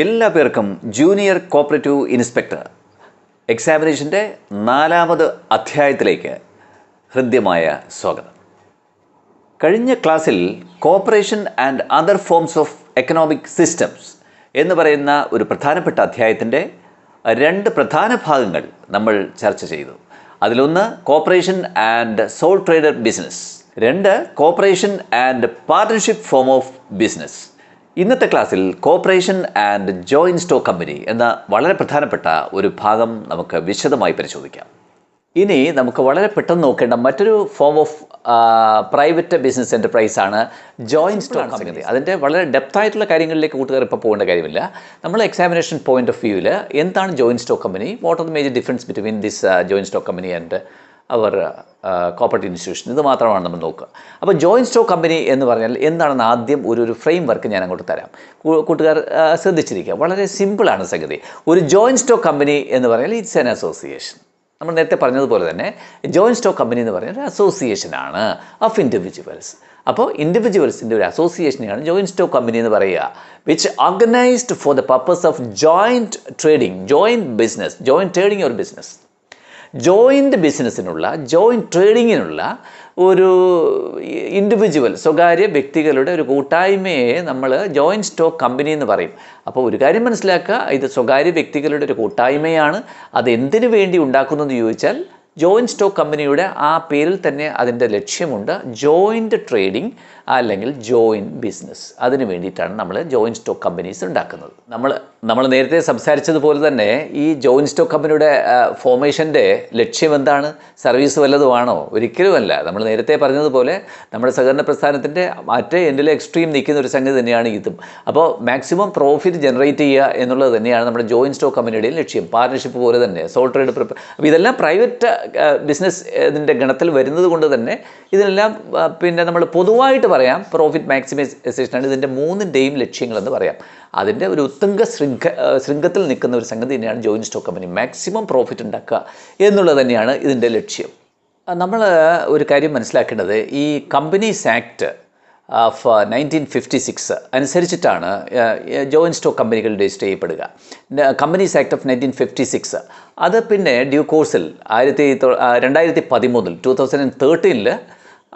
എല്ലാ പേർക്കും junior cooperative inspector എക്സാമിനേഷൻ്റെ 4ാമത് അധ്യായത്തിലേക്ക് ഹൃദ്യമായ സ്വാഗതം. കഴിഞ്ഞ ക്ലാസ്സിൽ cooperation and other forms of economic systems എന്ന് പറയുന്ന ഒരു പ്രധാനപ്പെട്ട അധ്യായത്തിൻ്റെ 2 പ്രധാന ഭാഗങ്ങൾ നമ്മൾ ചർച്ച ചെയ്തു. അതിലൊന്ന് cooperation and sole trader business, 2 cooperation and partnership form of business. ഇന്നത്തെ ക്ലാസ്സിൽ cooperation and joint stock company എന്ന വളരെ പ്രധാനപ്പെട്ട ഒരു ഭാഗം നമുക്ക് വിശദമായി പരിശോധിക്കാം. ഇനി നമുക്ക് വളരെ പെട്ടെന്ന് നോക്കേണ്ട മറ്റൊരു ഫോം ഓഫ് പ്രൈവറ്റ് ബിസിനസ് എൻ്റർപ്രൈസാണ് ജോയിൻറ്റ് സ്റ്റോക്ക് കമ്പനി. അതിൻ്റെ വളരെ ഡെപ്തായിട്ടുള്ള കാര്യങ്ങളിലേക്ക് കൂട്ടുകാർ ഇപ്പോൾ പോകേണ്ട കാര്യമില്ല. നമ്മൾ എക്സാമിനേഷൻ പോയിന്റ് ഓഫ് വ്യൂവിൽ എന്താണ് joint stock company, what are the major difference between this joint stock company and our cooperative institution, ഇത് മാത്രമാണ് നമ്മൾ നോക്കുക. അപ്പോൾ ജോയിൻറ്റ് സ്റ്റോക്ക് കമ്പനി എന്ന് പറഞ്ഞാൽ എന്താണെന്ന് ആദ്യം ഒരു ഫ്രെയിം വർക്ക് ഞാൻ അങ്ങോട്ട് തരാം. കൂട്ടുകാർ ശ്രദ്ധിച്ചിരിക്കുക. വളരെ സിമ്പിളാണ് സംഗതി. ഒരു ജോയിൻറ്റ് സ്റ്റോക്ക് കമ്പനി എന്ന് പറഞ്ഞാൽ ഇറ്റ്സ് ആൻ അസോസിയേഷൻ. നമ്മൾ നേരത്തെ പറഞ്ഞതുപോലെ തന്നെ ജോയിൻറ്റ് സ്റ്റോക്ക് കമ്പനി എന്ന് പറഞ്ഞാൽ ഒരു അസോസിയേഷനാണ് ഓഫ് ഇൻഡിവിജ്വൽസ്. അപ്പോൾ ഇൻഡിവിജ്വൽസിൻ്റെ ഒരു അസോസിയേഷനെയാണ് ജോയിൻറ്റ് സ്റ്റോക്ക് കമ്പനി എന്ന് പറയുക. Which organised for the purpose of joint trading, joint business, joint trading or business. Joint ബിസിനസ്സിനുള്ള, ജോയിൻറ്റ് ട്രേഡിങ്ങിനുള്ള ഒരു ഇൻഡിവിജ്വൽ, സ്വകാര്യ വ്യക്തികളുടെ ഒരു കൂട്ടായ്മയെ നമ്മൾ ജോയിൻറ്റ് സ്റ്റോക്ക് കമ്പനി എന്ന് പറയും. അപ്പോൾ ഒരു കാര്യം മനസ്സിലാക്കുക, ഇത് സ്വകാര്യ വ്യക്തികളുടെ ഒരു കൂട്ടായ്മയാണ്. അത് എന്തിനു വേണ്ടി ഉണ്ടാക്കുന്നു എന്ന് ചോദിച്ചാൽ ജോയിൻറ്റ് സ്റ്റോക്ക് കമ്പനിയുടെ ആ പേരിൽ തന്നെ അതിൻ്റെ ലക്ഷ്യമുണ്ട്, ജോയിൻറ്റ് ട്രേഡിംഗ് അല്ലെങ്കിൽ ജോയിൻറ്റ് ബിസിനസ്. അതിന് വേണ്ടിയിട്ടാണ് നമ്മൾ ജോയിൻറ്റ് സ്റ്റോക്ക് കമ്പനീസ് ഉണ്ടാക്കുന്നത്. നമ്മൾ നേരത്തെ സംസാരിച്ചതുപോലെ തന്നെ ഈ ജോയിൻറ്റ് സ്റ്റോക്ക് കമ്പനിയുടെ ഫോർമേഷൻ്റെ ലക്ഷ്യം എന്താണ്? സർവീസ് വല്ലതുമാണോ? ഒരിക്കലുമല്ല. നമ്മൾ നേരത്തെ പറഞ്ഞതുപോലെ നമ്മുടെ സഹകരണ പ്രസ്ഥാനത്തിൻ്റെ മറ്റേ എൻഡിലെ എക്സ്ട്രീം നിൽക്കുന്ന ഒരു സംഗതി തന്നെയാണ് ഇതും. അപ്പോൾ മാക്സിമം പ്രോഫിറ്റ് ജനറേറ്റ് ചെയ്യുക എന്നുള്ളത് തന്നെയാണ് നമ്മുടെ ജോയിൻറ്റ് സ്റ്റോക്ക് കമ്പനിയുടെയും ലക്ഷ്യം. പാർട്ണർഷിപ്പ് പോലെ തന്നെ സോൾ ട്രേഡ്. അപ്പോൾ ഇതെല്ലാം പ്രൈവറ്റ് ബിസിനസ് ഇതിൻ്റെ ഗണത്തിൽ വരുന്നത് കൊണ്ട് തന്നെ ഇതിനെല്ലാം പിന്നെ നമ്മൾ പൊതുവായിട്ട് പറയാം പ്രോഫിറ്റ് മാക്സിമൈസേഷനാണ് ഇതിൻ്റെ 3ൻ്റെയും ലക്ഷ്യങ്ങളെന്ന് പറയാം. അതിൻ്റെ ഒരു ഉത്തുംഗ ശൃംഖത്തിൽ നിൽക്കുന്ന ഒരു സംഗതി തന്നെയാണ് joint stock company. Maximum profit ഉണ്ടാക്കുക എന്നുള്ളത് തന്നെയാണ് ഇതിൻ്റെ ലക്ഷ്യം. നമ്മൾ ഒരു കാര്യം മനസ്സിലാക്കേണ്ടത്, ഈ കമ്പനീസ് ആക്ട് ഓഫ് 1956 അനുസരിച്ചിട്ടാണ് ജോയിൻറ്റ് സ്റ്റോക്ക് കമ്പനികൾ രജിസ്റ്റർ ചെയ്യപ്പെടുക. കമ്പനീസ് ആക്ട് ഓഫ് 1956 അത് പിന്നെ ഡ്യൂ കോഴ്സിൽ 2013 2013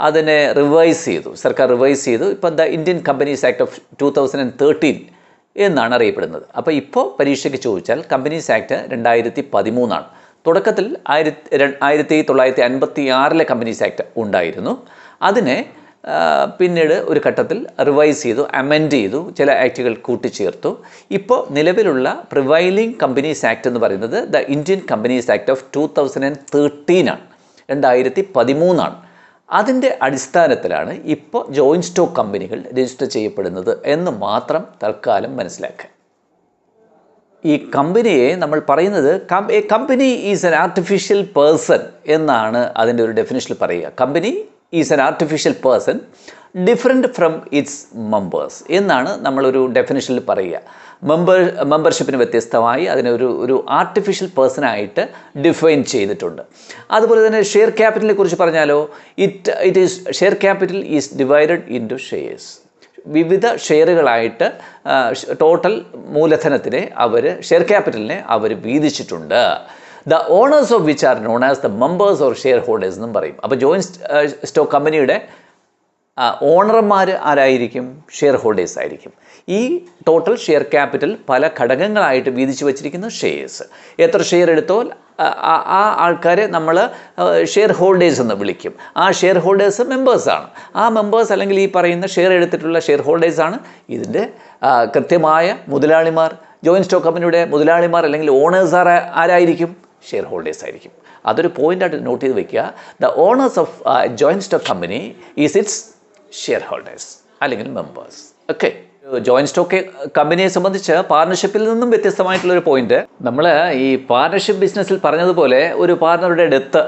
അതിനെ റിവൈസ് ചെയ്തു, സർക്കാർ റിവൈസ് ചെയ്തു. ഇപ്പം the Indian companies act of 2013 എന്നാണ് അറിയപ്പെടുന്നത്. അപ്പോൾ ഇപ്പോൾ പരീക്ഷയ്ക്ക് ചോദിച്ചാൽ കമ്പനീസ് ആക്ട് 2013 ആണ്. തുടക്കത്തിൽ 1956 കമ്പനീസ് ആക്ട് ഉണ്ടായിരുന്നു. അതിനെ പിന്നീട് ഒരു ഘട്ടത്തിൽ റിവൈസ് ചെയ്തു, അമെൻഡ് ചെയ്തു, ചില ആക്റ്റുകൾ കൂട്ടിച്ചേർത്തു. ഇപ്പോൾ നിലവിലുള്ള പ്രിവൈലിംഗ് കമ്പനീസ് ആക്ട് എന്ന് പറയുന്നത് the Indian companies act of 2013 ആണ്, 2013 ആണ്. അതിൻ്റെ അടിസ്ഥാനത്തിലാണ് ഇപ്പോൾ ജോയിൻറ്റ് സ്റ്റോക്ക് കമ്പനികൾ രജിസ്റ്റർ ചെയ്യപ്പെടുന്നത് എന്ന് മാത്രം തൽക്കാലം മനസ്സിലാക്കുക. ഈ കമ്പനിയെ നമ്മൾ പറയുന്നത് A company is N artificial person എന്നാണ് അതിൻ്റെ ഒരു ഡെഫിനിഷനിൽ പറയുക. Company is N artificial person different from it's members എന്നാണ് നമ്മളൊരു ഡെഫിനിഷനിൽ പറയുക. മെമ്പർഷിപ്പിന് വ്യത്യസ്തമായി അതിനെ ഒരു ആർട്ടിഫിഷ്യൽ പേഴ്സണായിട്ട് ഡിഫൈൻ ചെയ്തിട്ടുണ്ട്. അതുപോലെ തന്നെ ഷെയർ ക്യാപിറ്റലിനെ കുറിച്ച് പറഞ്ഞാലോ, share capital is divided into shares. വിവിധ ഷെയറുകളായിട്ട് ടോട്ടൽ മൂലധനത്തിനെ ഷെയർ ക്യാപിറ്റലിനെ അവർ വീതിച്ചിട്ടുണ്ട്. The owners of which are known as the members or share holders എന്നും പറയും. അപ്പോൾ ജോയിൻറ്റ് സ്റ്റോക്ക് കമ്പനിയുടെ ഓണർമാർ ആരായിരിക്കും? ഷെയർ ഹോൾഡേഴ്സ് ആയിരിക്കും. ഈ ടോട്ടൽ ഷെയർ ക്യാപിറ്റൽ പല ഘടകങ്ങളായിട്ട് വീതിച്ചു വച്ചിരിക്കുന്ന ഷെയർസ്. എത്ര ഷെയർ എടുത്തോ ആ ആൾക്കാരെ നമ്മൾ ഷെയർ ഹോൾഡേഴ്സ് എന്ന് വിളിക്കും. ആ ഷെയർ ഹോൾഡേഴ്സ് മെമ്പേഴ്സാണ്. ആ മെമ്പേഴ്സ് അല്ലെങ്കിൽ ഈ പറയുന്ന ഷെയർ എടുത്തിട്ടുള്ള ഷെയർ ഹോൾഡേഴ്സാണ് ഇതിൻ്റെ കൃത്യമായ മുതലാളിമാർ. ജോയിൻറ്റ് സ്റ്റോക്ക് കമ്പനിയുടെ മുതലാളിമാർ അല്ലെങ്കിൽ ഓണേഴ്സ് ആരായിരിക്കും? ഷെയർ ഹോൾഡേഴ്സ് ആയിരിക്കും. അതൊരു പോയിൻ്റായിട്ട് നോട്ട് ചെയ്ത് വയ്ക്കുക. The owners of joint stock company is its shareholders അല്ലെങ്കിൽ മെമ്പേഴ്സ്. ഓക്കെ. ജോയിൻറ്റ് സ്റ്റോക്ക് കമ്പനിയെ സംബന്ധിച്ച് പാർട്ണർഷിപ്പിൽ നിന്നും വ്യത്യസ്തമായിട്ടുള്ളൊരു പോയിന്റ്, നമ്മൾ ഈ പാർട്ണർഷിപ്പ് ബിസിനസ്സിൽ പറഞ്ഞതുപോലെ ഒരു പാർട്ണറുടെ ഡെത്ത്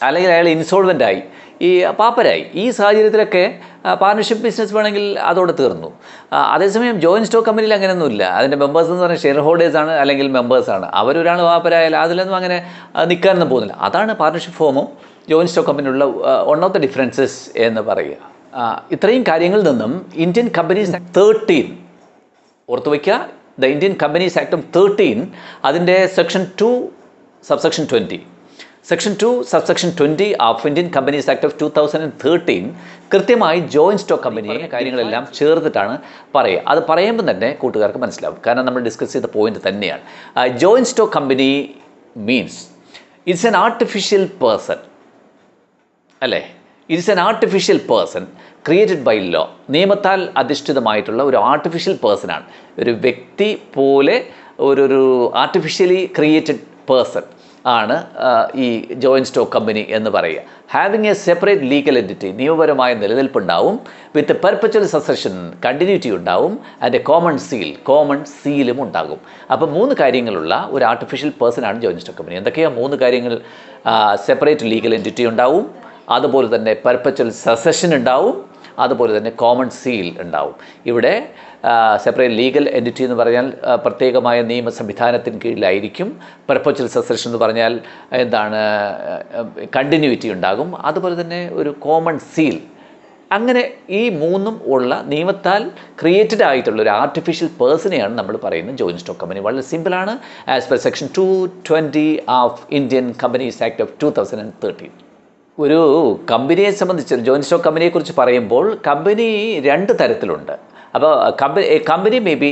അല്ലെങ്കിൽ അയാൾ ഇൻസോൾവൻ്റ് ആയി, ഈ പാപ്പരായി, ഈ സാഹചര്യത്തിലൊക്കെ പാർട്ണർഷിപ്പ് ബിസിനസ് വേണമെങ്കിൽ അതോടെ തീർന്നു. അതേസമയം ജോയിൻറ്റ് സ്റ്റോക്ക് കമ്പനിയിൽ അങ്ങനെയൊന്നുമില്ല. അതിൻ്റെ മെമ്പേഴ്സ് എന്ന് പറഞ്ഞാൽ ഷെയർ ഹോൾഡേഴ്സാണ് അല്ലെങ്കിൽ മെമ്പേഴ്സാണ്. അവരൊരാൾ പാപ്പരായാൽ അതിലൊന്നും അങ്ങനെ നിൽക്കാനൊന്നും പോകുന്നില്ല. അതാണ് പാർട്ണർഷിപ്പ് ഫോമും ജോയിൻറ്റ് സ്റ്റോക്ക് കമ്പനിയുള്ള വൺ ഓഫ് ദ ഡിഫറൻസസ് എന്ന് പറയുക. ഇത്രയും കാര്യങ്ങളിൽ നിന്നും ഇന്ത്യൻ കമ്പനീസ് 13 ഓർത്ത് വയ്ക്കുക. The Indian companies act of 13 അതിൻ്റെ section 2 subsection 20 section 2 subsection 20 of Indian companies act of 2013 കൃത്യമായി ജോയിൻറ്റ് സ്റ്റോക്ക് കമ്പനിയെ കാര്യങ്ങളെല്ലാം ചേർത്തിട്ടാണ് പറയുക. അത് പറയുമ്പോൾ തന്നെ കൂട്ടുകാർക്ക് മനസ്സിലാവും, കാരണം നമ്മൾ ഡിസ്കസ് ചെയ്ത പോയിന്റ് തന്നെയാണ്. Joint stock company means it's an artificial person, അല്ലേ? It's an artificial person created by law. നിയമത്താൽ അധിഷ്ഠിതമായിട്ടുള്ള ഒരു ആർട്ടിഫിഷ്യൽ പേഴ്സണാണ്. ഒരു വ്യക്തി പോലെ ഒരു ആർട്ടിഫിഷ്യലി ക്രിയേറ്റഡ് പേഴ്സൺ ആണ് ഈ ജോയിൻറ്റ് സ്റ്റോക്ക് കമ്പനി എന്ന് പറയുക. Having A separate legal entity, നിയമപരമായ നിലനിൽപ്പുണ്ടാവും. വിത്ത് പെർപ്പച്വൽ സസഷൻ, കണ്ടിന്യൂറ്റി ഉണ്ടാവും. ആൻഡ് എ കോമൺ സീലും ഉണ്ടാകും. അപ്പോൾ 3 കാര്യങ്ങളുള്ള ഒരു ആർട്ടിഫിഷ്യൽ പേഴ്സണാണ് ജോയിൻറ്റ് സ്റ്റോക്ക് കമ്പനി. എന്തൊക്കെയാണ് 3 കാര്യങ്ങൾ? സെപ്പറേറ്റ് ലീഗൽ എൻറ്റിറ്റി ഉണ്ടാവും, അതുപോലെ തന്നെ പെർപ്പച്വൽ സസഷൻ ഉണ്ടാവും, അതുപോലെ തന്നെ കോമൺ സീൽ ഉണ്ടാവും. ഇവിടെ സെപ്പറേറ്റ് ലീഗൽ എൻറ്റിറ്റി എന്ന് പറഞ്ഞാൽ പ്രത്യേകമായ നിയമ സംവിധാനത്തിന് കീഴിലായിരിക്കും. പെർപ്പച്വൽ സസഷൻ എന്ന് പറഞ്ഞാൽ എന്താണ്, കണ്ടിന്യൂറ്റി ഉണ്ടാകും. അതുപോലെ തന്നെ ഒരു കോമൺ സീൽ. അങ്ങനെ ഈ 3ഉം ഉള്ള നിയമത്താൽ ക്രിയേറ്റഡ് ആയിട്ടുള്ള ഒരു ആർട്ടിഫിഷ്യൽ പേഴ്സണെയാണ് നമ്മൾ പറയുന്നത് ജോയിൻറ്റ് സ്റ്റോക്ക് കമ്പനി. വളരെ സിമ്പിളാണ്. As per section 220 of Indian companies act of 2013. ഒരു കമ്പനിയെ സംബന്ധിച്ച്, ജോയിൻറ്റ് സ്റ്റോക്ക് കമ്പനിയെക്കുറിച്ച് പറയുമ്പോൾ കമ്പനി 2 തരത്തിലുണ്ട്. അപ്പോൾ company may be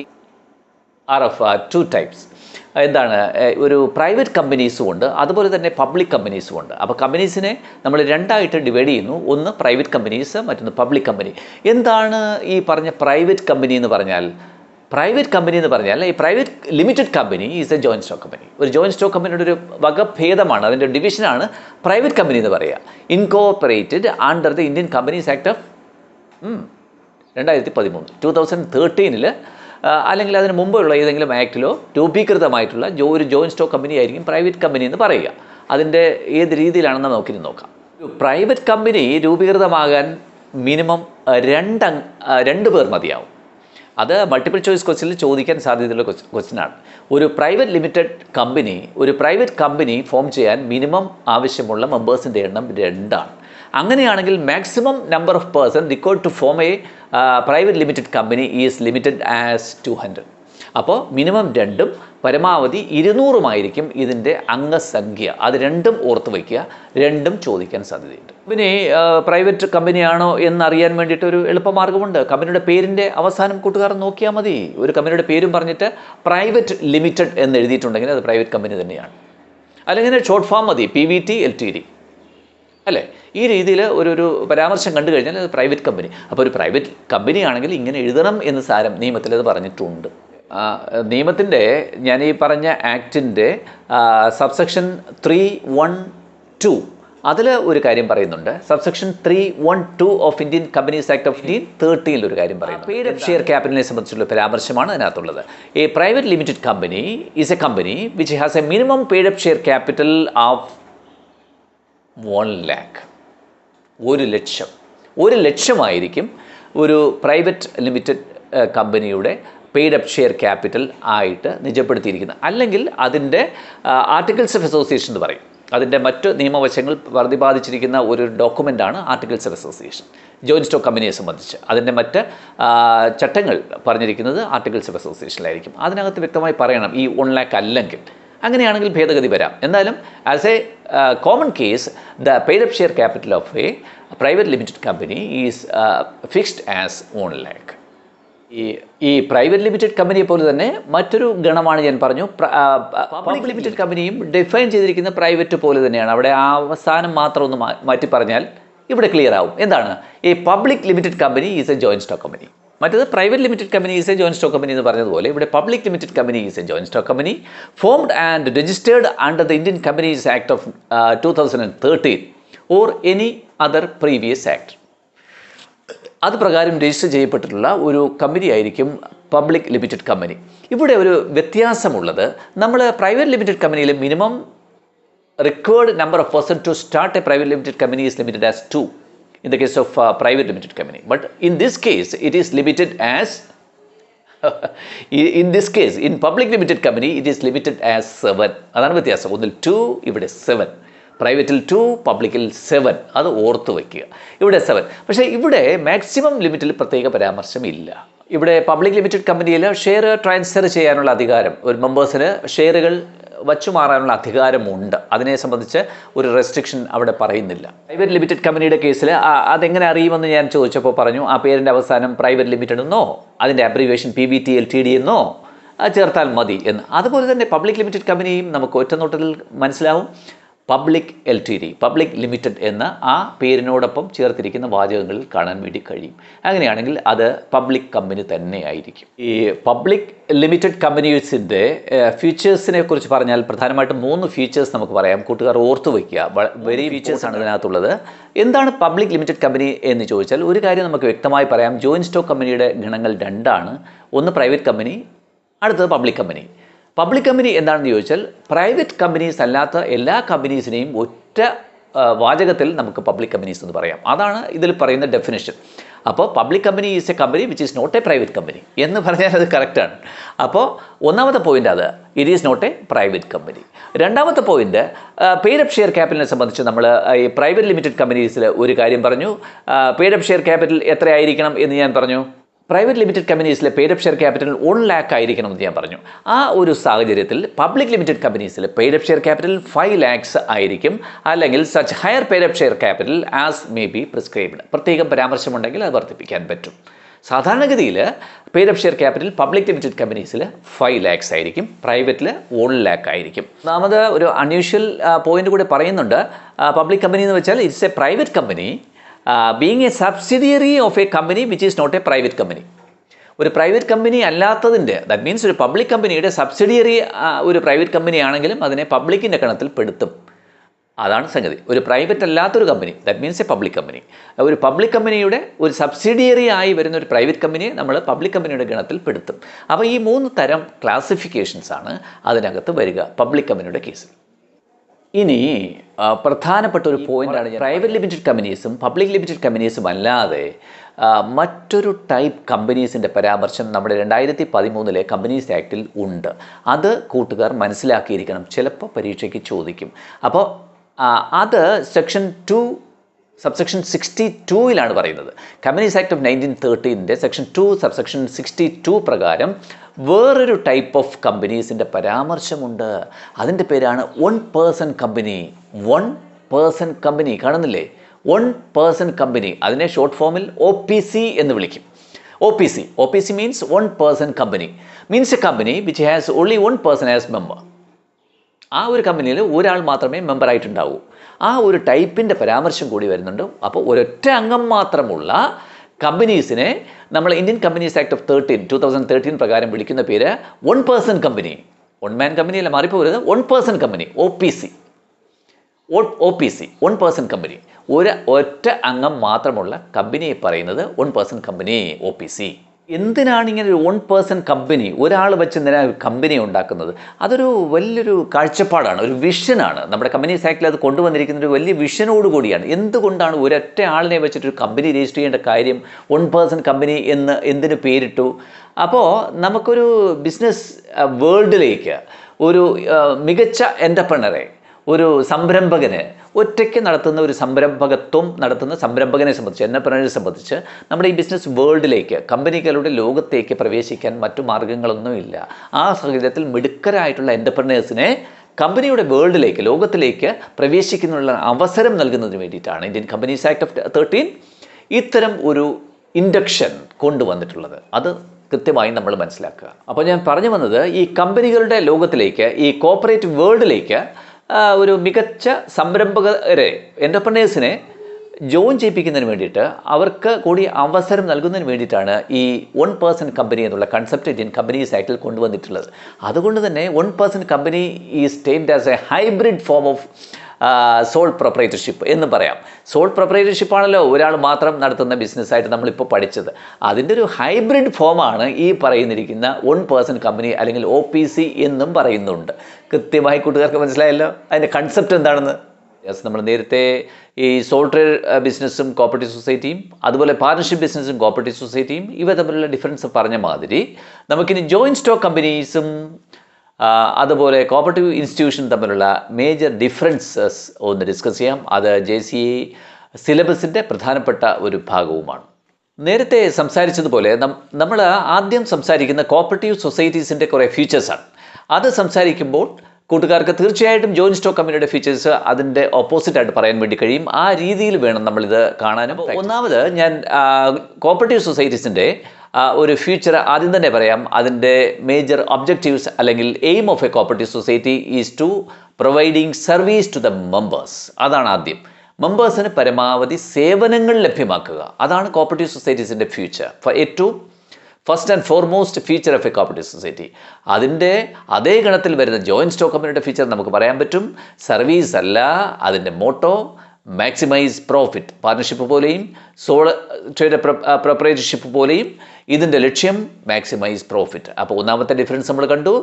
are of 2 types. എന്താണ്, ഒരു പ്രൈവറ്റ് കമ്പനീസും ഉണ്ട്, അതുപോലെ തന്നെ പബ്ലിക് കമ്പനീസും ഉണ്ട്. അപ്പോൾ കമ്പനീസിനെ നമ്മൾ 2ആയിട്ട് ഡിവൈഡ് ചെയ്യുന്നു. ഒന്ന് പ്രൈവറ്റ് കമ്പനീസ്, മറ്റൊന്ന് പബ്ലിക് കമ്പനി. എന്താണ് ഈ പറഞ്ഞ പ്രൈവറ്റ് കമ്പനി എന്ന് പറഞ്ഞാൽ? പ്രൈവറ്റ് കമ്പനി എന്ന് പറഞ്ഞാൽ ഈ private limited company is a joint stock company. ഒരു ജോയിൻറ്റ് സ്റ്റോക്ക് കമ്പനിയുടെ ഒരു വകഭേദമാണ്, അതിൻ്റെ ഡിവിഷനാണ് പ്രൈവറ്റ് കമ്പനി എന്ന് പറയുക. Incorporated under the Indian companies act of 2013 അല്ലെങ്കിൽ അതിന് മുമ്പുള്ള ഏതെങ്കിലും ആക്ടിലോ രൂപീകൃതമായിട്ടുള്ള ഒരു ജോയിൻറ്റ് സ്റ്റോക്ക് കമ്പനി ആയിരിക്കും പ്രൈവറ്റ് കമ്പനി എന്ന് പറയുക. അതിൻ്റെ ഏത് രീതിയിലാണെന്ന് നോക്കാം. പ്രൈവറ്റ് കമ്പനി രൂപീകൃതമാകാൻ മിനിമം 2 പേർ മതിയാവും. അത് മൾട്ടിപ്പിൾ ചോയ്സ് ക്വസ്റ്റ്യനിൽ ചോദിക്കാൻ സാധ്യതയുള്ള ക്വസ്റ്റ്യനാണ്. ഒരു പ്രൈവറ്റ് കമ്പനി ഫോം ചെയ്യാൻ മിനിമം ആവശ്യമുള്ള മെമ്പേഴ്സിൻ്റെ എണ്ണം 2 ആണ്. അങ്ങനെയാണെങ്കിൽ maximum number of person required to form a private limited company is limited as 200. അപ്പോൾ മിനിമം 2ഉം പരമാവധി 200ഉമായിരിക്കും ഇതിൻ്റെ അംഗസംഖ്യ. അത് 2ഉം ഓർത്ത് വയ്ക്കുക. 2ഉം ചോദിക്കാൻ സാധ്യതയുണ്ട്. പിന്നെ പ്രൈവറ്റ് കമ്പനിയാണോ എന്നറിയാൻ വേണ്ടിയിട്ട് ഒരു എളുപ്പമാർഗ്ഗമുണ്ട്. കമ്പനിയുടെ പേരിൻ്റെ അവസാനം കൂട്ടുകാരൻ നോക്കിയാൽ മതി. ഒരു കമ്പനിയുടെ പേരും പറഞ്ഞിട്ട് പ്രൈവറ്റ് ലിമിറ്റഡ് എന്ന് എഴുതിയിട്ടുണ്ടെങ്കിൽ അത് പ്രൈവറ്റ് കമ്പനി തന്നെയാണ്. അല്ലെങ്കിൽ ഷോർട്ട് ഫോം മതി, PVT LTD, അല്ലേ? ഈ രീതിയിൽ ഒരു പരാമർശം കണ്ടു കഴിഞ്ഞാൽ അത് പ്രൈവറ്റ് കമ്പനി. അപ്പോൾ ഒരു പ്രൈവറ്റ് കമ്പനി ആണെങ്കിൽ ഇങ്ങനെ എഴുതണം എന്ന് സാരം നിയമത്തിൽ അത് പറഞ്ഞിട്ടുണ്ട്. നിയമത്തിൻ്റെ, ഞാൻ ഈ പറഞ്ഞ ആക്ടിൻ്റെ സബ്സെക്ഷൻ 312 അതിൽ ഒരു കാര്യം പറയുന്നുണ്ട്. Subsection 312 of Indian companies act of 2013 ഒരു കാര്യം പറയുന്നു. പെയ്ഡ് അപ്പ് ഷെയർ ക്യാപിറ്റലിനെ സംബന്ധിച്ചുള്ള പരാമർശമാണ് അതിനകത്തുള്ളത്. A private limited company is a company which has a minimum paid up share capital of 1 lakh. 1 ലക്ഷമായിരിക്കും ഒരു പ്രൈവറ്റ് ലിമിറ്റഡ് കമ്പനിയുടെ പെയ്ഡ് അപ്പ് ഷെയർ ക്യാപിറ്റൽ ആയിട്ട് നിജപ്പെടുത്തിയിരിക്കുന്നത്. അല്ലെങ്കിൽ അതിൻ്റെ ആർട്ടിക്കിൾസ് ഓഫ് അസോസിയേഷൻ എന്ന് പറയും. അതിൻ്റെ മറ്റ് നിയമവശങ്ങൾ പ്രതിപാദിച്ചിരിക്കുന്ന ഒരു ഡോക്യുമെൻ്റാണ് articles of association joint stock കമ്പനിയെ സംബന്ധിച്ച്. അതിൻ്റെ മറ്റ് ചട്ടങ്ങൾ പറഞ്ഞിരിക്കുന്നത് ആർട്ടിക്കിൾസ് ഓഫ് അസോസിയേഷനിലായിരിക്കും. അതിനകത്ത് വ്യക്തമായി പറയണം ഈ 1 lakh അല്ലെങ്കിൽ. അങ്ങനെയാണെങ്കിൽ ഭേദഗതി വരാം. എന്നാലും as A common case the paid up share capital of A private limited company is fixed as 1 lakh. ഈ പ്രൈവറ്റ് ലിമിറ്റഡ് കമ്പനിയെ പോലെ തന്നെ മറ്റൊരു ഗണമാണ് ഞാൻ പറഞ്ഞു. പബ്ലിക് ലിമിറ്റഡ് കമ്പനിയും ഡിഫൈൻ ചെയ്തിരിക്കുന്ന പ്രൈവറ്റ് പോലെ തന്നെയാണ്. അവിടെ ആ അവസാനം മാത്രം ഒന്ന് മാറ്റി പറഞ്ഞാൽ ഇവിടെ ക്ലിയർ ആവും. എന്താണ് ഈ public limited company is a joint stock company. മറ്റേത് private limited company is a joint stock company എന്ന് പറഞ്ഞതുപോലെ ഇവിടെ public limited company is a joint stock company formed and registered under the Indian companies act of 2013 or any other previous act. അത് പ്രകാരം register ചെയ്യപ്പെട്ടിട്ടുള്ള ഒരു company ആയിരിക്കും public limited company. ഇവിടെ ഒരു വ്യത്യാസമുള്ളത്, നമ്മൾ പ്രൈവറ്റ് ലിമിറ്റഡ് കമ്പനിയിൽ minimum required number of person to start a private limited company is limited as 2 in the case of private limited company, but in this case it is limited as in public limited company it is limited as 7. അതാണ് വ്യത്യാസം. ഒന്നിൽ 2, ഇവിടെ 7. പ്രൈവറ്റിൽ 2, പബ്ലിക്കിൽ 7. അത് ഓർത്ത് വയ്ക്കുക. ഇവിടെ 7. പക്ഷേ ഇവിടെ മാക്സിമം ലിമിറ്റിൽ പ്രത്യേക പരാമർശമില്ല. ഇവിടെ പബ്ലിക് ലിമിറ്റഡ് കമ്പനിയിൽ ഷെയർ ട്രാൻസ്ഫർ ചെയ്യാനുള്ള അധികാരം, ഒരു മെമ്പേഴ്സിന് ഷെയറുകൾ വച്ചു മാറാനുള്ള അധികാരമുണ്ട്. അതിനെ സംബന്ധിച്ച് ഒരു റെസ്ട്രിക്ഷൻ അവിടെ പറയുന്നില്ല. പ്രൈവറ്റ് ലിമിറ്റഡ് കമ്പനിയുടെ കേസിൽ അതെങ്ങനെ അറിയുമെന്ന് ഞാൻ ചോദിച്ചപ്പോൾ പറഞ്ഞു, ആ പേരിൻ്റെ അവസാനം പ്രൈവറ്റ് ലിമിറ്റഡ് എന്നോ അതിൻ്റെ അബ്രീവേഷൻ PVT LTD എന്നോ ചേർത്താൽ മതി എന്ന്. അതുപോലെ തന്നെ പബ്ലിക് ലിമിറ്റഡ് കമ്പനിയും നമുക്ക് ഒറ്റനോട്ടത്തിൽ മനസ്സിലാവും. പബ്ലിക് LTD, പബ്ലിക് ലിമിറ്റഡ് എന്ന ആ പേരിനോടൊപ്പം ചേർത്തിരിക്കുന്ന വാചകങ്ങളിൽ കാണാൻ വേണ്ടി കഴിയും. അങ്ങനെയാണെങ്കിൽ അത് പബ്ലിക് കമ്പനി തന്നെയായിരിക്കും. ഈ പബ്ലിക് ലിമിറ്റഡ് കമ്പനീസിൻ്റെ ഫീച്ചേഴ്സിനെ കുറിച്ച് പറഞ്ഞാൽ പ്രധാനമായിട്ടും 3 ഫീച്ചേഴ്സ് നമുക്ക് പറയാം. കൂട്ടുകാർ ഓർത്തു വയ്ക്കുക, വെരി ഫീച്ചേഴ്സാണ് ഇതിനകത്തുള്ളത്. എന്താണ് പബ്ലിക് ലിമിറ്റഡ് കമ്പനി എന്ന് ചോദിച്ചാൽ ഒരു കാര്യം നമുക്ക് വ്യക്തമായി പറയാം. ജോയിൻറ്റ് സ്റ്റോക്ക് കമ്പനിയുടെ ഗുണങ്ങൾ 2ആണ്. ഒന്ന് പ്രൈവറ്റ് കമ്പനി, അടുത്തത് പബ്ലിക് കമ്പനി. പബ്ലിക് കമ്പനി എന്താണെന്ന് ചോദിച്ചാൽ പ്രൈവറ്റ് കമ്പനീസ് അല്ലാത്ത എല്ലാ കമ്പനീസിനെയും ഒറ്റ വാചകത്തിൽ നമുക്ക് പബ്ലിക് കമ്പനീസ് എന്ന് പറയാം. അതാണ് ഇതിൽ പറയുന്ന ഡെഫിനിഷൻ. അപ്പോൾ public company is a company which is not a private company എന്ന് പറഞ്ഞാൽ അത് കറക്റ്റാണ്. അപ്പോൾ ഒന്നാമത്തെ പോയിൻ്റ് അത്, it is not a private company. രണ്ടാമത്തെ പോയിൻ്റ്, പെയ്ഡ് അപ്പ് ഷെയർ ക്യാപിറ്റലിനെ സംബന്ധിച്ച് നമ്മൾ ഈ പ്രൈവറ്റ് ലിമിറ്റഡ് കമ്പനീസിൽ ഒരു കാര്യം പറഞ്ഞു. പെയ്ഡ് അപ്പ് ഷെയർ ക്യാപിറ്റൽ എത്രയായിരിക്കണം എന്ന് ഞാൻ പറഞ്ഞു. പ്രൈവറ്റ് ലിമിറ്റഡ് കമ്പനീസിലെ paid up share capital 1 lakh ആയിരിക്കണം എന്ന് ഞാൻ പറഞ്ഞു. ആ ഒരു സാഹചര്യത്തിൽ public limited കമ്പനീസിൽ paid up share capital 5 lakhs ആയിരിക്കും. അല്ലെങ്കിൽ such higher paid up share capital as may be prescribed. പ്രത്യേകം പരാമർശമുണ്ടെങ്കിൽ അത് വർദ്ധിപ്പിക്കാൻ പറ്റും. സാധാരണഗതിയിൽ paid up share capital public limited കമ്പനീസിൽ 5 lakhs ആയിരിക്കും, പ്രൈവറ്റിൽ 1 lakh ആയിരിക്കും. ഒന്നാമത് ഒരു അൺയൂഷ്വൽ പോയിന്റ് കൂടി പറയുന്നുണ്ട്. പബ്ലിക് കമ്പനി എന്ന് വെച്ചാൽ it's a private company being a subsidiary of a company which is not a private company. ഒരു പ്രൈവറ്റ് കമ്പനി അല്ലാത്തതിൻ്റെ, ദാറ്റ് മീൻസ് ഒരു പബ്ലിക് കമ്പനിയുടെ സബ്സിഡിയറി ഒരു പ്രൈവറ്റ് കമ്പനി ആണെങ്കിലും അതിനെ പബ്ലിക്കിൻ്റെ ഗണത്തിൽ പെടുത്തും. അതാണ് സംഗതി. ഒരു പ്രൈവറ്റ് അല്ലാത്തൊരു company, that means A public company. ഒരു പബ്ലിക് കമ്പനിയുടെ ഒരു സബ്സിഡിയറി ആയി വരുന്ന ഒരു പ്രൈവറ്റ് കമ്പനിയെ നമ്മൾ പബ്ലിക് കമ്പനിയുടെ ഗണത്തിൽ പെടുത്തും. അപ്പോൾ ഈ 3 തരം ക്ലാസിഫിക്കേഷൻസ് ആണ് അതിനകത്ത് വരിക പബ്ലിക് കമ്പനിയുടെ കേസിൽ. ഇനി പ്രധാനപ്പെട്ട ഒരു പോയിൻ്റാണ്, പ്രൈവറ്റ് ലിമിറ്റഡ് കമ്പനീസും പബ്ലിക് ലിമിറ്റഡ് കമ്പനീസും അല്ലാതെ മറ്റൊരു ടൈപ്പ് കമ്പനീസിൻ്റെ പരാമർശം നമ്മുടെ 2013 കമ്പനീസ് ആക്ടിൽ ഉണ്ട്. അത് കൂട്ടുകാർ മനസ്സിലാക്കിയിരിക്കണം, ചിലപ്പോൾ പരീക്ഷയ്ക്ക് ചോദിക്കും. അപ്പോൾ അത് സെക്ഷൻ 2 സബ്സെക്ഷൻ 62 പറയുന്നത്. Companies act of 1913 section 2 subsection 62 പ്രകാരം വേറൊരു ടൈപ്പ് ഓഫ് കമ്പനീസിൻ്റെ പരാമർശമുണ്ട്. അതിൻ്റെ പേരാണ് 1 person കമ്പനി. 1 person കമ്പനി കാണുന്നില്ലേ? 1 person കമ്പനി. അതിനെ ഷോർട്ട് ഫോമിൽ OPC എന്ന് വിളിക്കും. OPC means 1 person company. Means A company which has only 1 person as member. ആ ഒരു കമ്പനിയിൽ ഒരാൾ മാത്രമേ മെമ്പറായിട്ടുണ്ടാവൂ. ആ ഒരു ടൈപ്പിൻ്റെ പരാമർശം കൂടി വരുന്നുണ്ട്. അപ്പോൾ ഒരൊറ്റ അംഗം മാത്രമുള്ള കമ്പനീസിനെ നമ്മൾ ഇന്ത്യൻ കമ്പനീസ് ആക്ട് ഓഫ് 2013 പ്രകാരം വിളിക്കുന്ന പേര് 1 person company. 1 man കമ്പനിയല്ല, മാറിപ്പോകരുത്. 1 person company, OPC. 1 person company. ഒറ്റ അംഗം മാത്രമുള്ള കമ്പനിയെ പറയുന്നത് 1 person കമ്പനി, OPC. എന്തിനാണ് ഇങ്ങനെ ഒരു 1 person കമ്പനി, ഒരാൾ വെച്ച് എന്തിനാണ് കമ്പനി ഉണ്ടാക്കുന്നത്? അതൊരു വലിയൊരു കാഴ്ചപ്പാടാണ്, ഒരു വിഷനാണ്. നമ്മുടെ കമ്പനീസ് ആക്ടിൽ അത് കൊണ്ടുവന്നിരിക്കുന്ന ഒരു വലിയ വിഷനോടുകൂടിയാണ്. എന്തുകൊണ്ടാണ് ഒരൊറ്റ ആളിനെ വെച്ചിട്ടൊരു കമ്പനി രജിസ്റ്റർ ചെയ്യേണ്ട കാര്യം? 1 person കമ്പനി എന്ന് എന്തിനു പേരിട്ടു? അപ്പോൾ നമുക്കൊരു ബിസിനസ് വേൾഡിലേക്ക് ഒരു മികച്ച എൻ്റർപ്രണറെ, ഒരു സംരംഭകന്, ഒറ്റയ്ക്ക് നടത്തുന്ന ഒരു സംരംഭകത്വം നടത്തുന്ന സംരംഭകനെ സംബന്ധിച്ച്, എൻ്റർപ്രണറെ സംബന്ധിച്ച് നമ്മുടെ ഈ ബിസിനസ് വേൾഡിലേക്ക്, കമ്പനികളുടെ ലോകത്തേക്ക് പ്രവേശിക്കാൻ മറ്റു മാർഗ്ഗങ്ങളൊന്നുമില്ല. ആ സാഹചര്യത്തിൽ മിടുക്കരായിട്ടുള്ള എൻ്റർപ്രണേഴ്സിനെ കമ്പനിയുടെ വേൾഡിലേക്ക്, ലോകത്തിലേക്ക് പ്രവേശിക്കുന്നതിനുള്ള അവസരം നൽകുന്നതിന് വേണ്ടിയിട്ടാണ് ഇന്ത്യൻ കമ്പനീസ് ആക്ട് ഓഫ് 13 ഇത്തരം ഒരു ഇൻഡക്ഷൻ കൊണ്ടുവന്നിട്ടുള്ളത്. അത് കൃത്യമായി നമ്മൾ മനസ്സിലാക്കുക. അപ്പോൾ ഞാൻ പറഞ്ഞു വന്നത്, ഈ കമ്പനികളുടെ ലോകത്തിലേക്ക്, ഈ കോർപ്പറേറ്റ് വേൾഡിലേക്ക് ഒരു മികച്ച സംരംഭകരെ, എൻ്റർപ്രണേഴ്സിനെ ജോയിൻ ചെയ്യിപ്പിക്കുന്നതിന് വേണ്ടിയിട്ട്, അവർക്ക് കൂടി അവസരം നൽകുന്നതിന് വേണ്ടിയിട്ടാണ് ഈ 1 person കമ്പനി എന്നുള്ള കൺസെപ്റ്റ് ഇന്ത്യൻ കമ്പനീസ് ആക്ടിൽ കൊണ്ടുവന്നിട്ടുള്ളത്. അതുകൊണ്ട് തന്നെ 1 person company is termed as A hybrid form of soul proprietorship എന്ന് പറയാം. സോൾ പ്രൊപ്പറേറ്റർഷിപ്പാണല്ലോ ഒരാൾ മാത്രം നടത്തുന്ന ബിസിനസ്സായിട്ട് നമ്മളിപ്പോൾ പഠിച്ചത്. അതിൻ്റെ ഒരു ഹൈബ്രിഡ് ഫോമാണ് ഈ പറയുന്നിരിക്കുന്ന 1 person കമ്പനി, അല്ലെങ്കിൽ OPC എന്നും പറയുന്നുണ്ട്. കൃത്യമായി കൂട്ടുകാർക്ക് മനസ്സിലായല്ലോ അതിൻ്റെ കൺസെപ്റ്റ് എന്താണെന്ന്. നമ്മൾ നേരത്തെ ഈ സോൾ ട്രേഡ് ബിസിനസ്സും കോപ്പറേറ്റീവ് സൊസൈറ്റിയും, അതുപോലെ പാർട്ണർഷിപ്പ് ബിസിനസ്സും കോപ്പറേറ്റീവ് സൊസൈറ്റിയും, ഇവ തമ്മിലുള്ള ഡിഫറൻസ് പറഞ്ഞ മാതിരി നമുക്കിനി ജോയിൻറ്റ് സ്റ്റോക്ക് കമ്പനീസും അതുപോലെ കോപ്പറേറ്റീവ് ഇൻസ്റ്റിറ്റ്യൂഷൻ തമ്മിലുള്ള മേജർ ഡിഫറൻസസ് ഒന്ന് ഡിസ്കസ് ചെയ്യാം. അത് JCA സിലബസിൻ്റെ പ്രധാനപ്പെട്ട ഒരു ഭാഗവുമാണ്. നേരത്തെ സംസാരിച്ചതുപോലെ നമ്മൾ ആദ്യം സംസാരിക്കുന്ന കോപ്പറേറ്റീവ് സൊസൈറ്റീസിൻ്റെ കുറേ ഫീച്ചേഴ്സാണ്. അത് സംസാരിക്കുമ്പോൾ കൂട്ടുകാർക്ക് തീർച്ചയായിട്ടും ജോയിൻറ്റ് സ്റ്റോക്ക് കമ്പനിയുടെ ഫീച്ചേഴ്സ് അതിൻ്റെ ഓപ്പോസിറ്റായിട്ട് പറയാൻ വേണ്ടി കഴിയും. ആ രീതിയിൽ വേണം നമ്മളിത് കാണാനും. ഒന്നാമത് ഞാൻ കോപ്പറേറ്റീവ് സൊസൈറ്റീസിൻ്റെ ഒരു ഫ്യൂച്ചർ ആദ്യം തന്നെ പറയാം. അതിൻ്റെ മേജർ ഒബ്ജക്റ്റീവ്സ് അല്ലെങ്കിൽ aim of a cooperative society is to providing service to the members. അതാണ് ആദ്യം. മെമ്പേഴ്സിന് പരമാവധി സേവനങ്ങൾ ലഭ്യമാക്കുക. അതാണ് കോപ്പറേറ്റീവ് സൊസൈറ്റീസിൻ്റെ ഫ്യൂച്ചർ. ഏറ്റവും first and foremost feature of a cooperative society. അതിൻ്റെ അതേ ഗണത്തിൽ വരുന്ന ജോയിൻറ്റ് സ്റ്റോക്ക് കമ്പനിയുടെ ഫീച്ചർ നമുക്ക് പറയാൻ പറ്റും. സർവീസ് അല്ല അതിൻ്റെ മോട്ടോ, മാക്സിമൈസ് പ്രോഫിറ്റ്. പാർട്ണർഷിപ്പ് പോലെയും ട്രേഡ് പ്രൊപ്പറേറ്റർഷിപ്പ് പോലെയും ഇതിൻ്റെ ലക്ഷ്യം മാക്സിമൈസ് പ്രോഫിറ്റ്. അപ്പോൾ ഒന്നാമത്തെ ഡിഫറൻസ് നമ്മൾ കണ്ടു.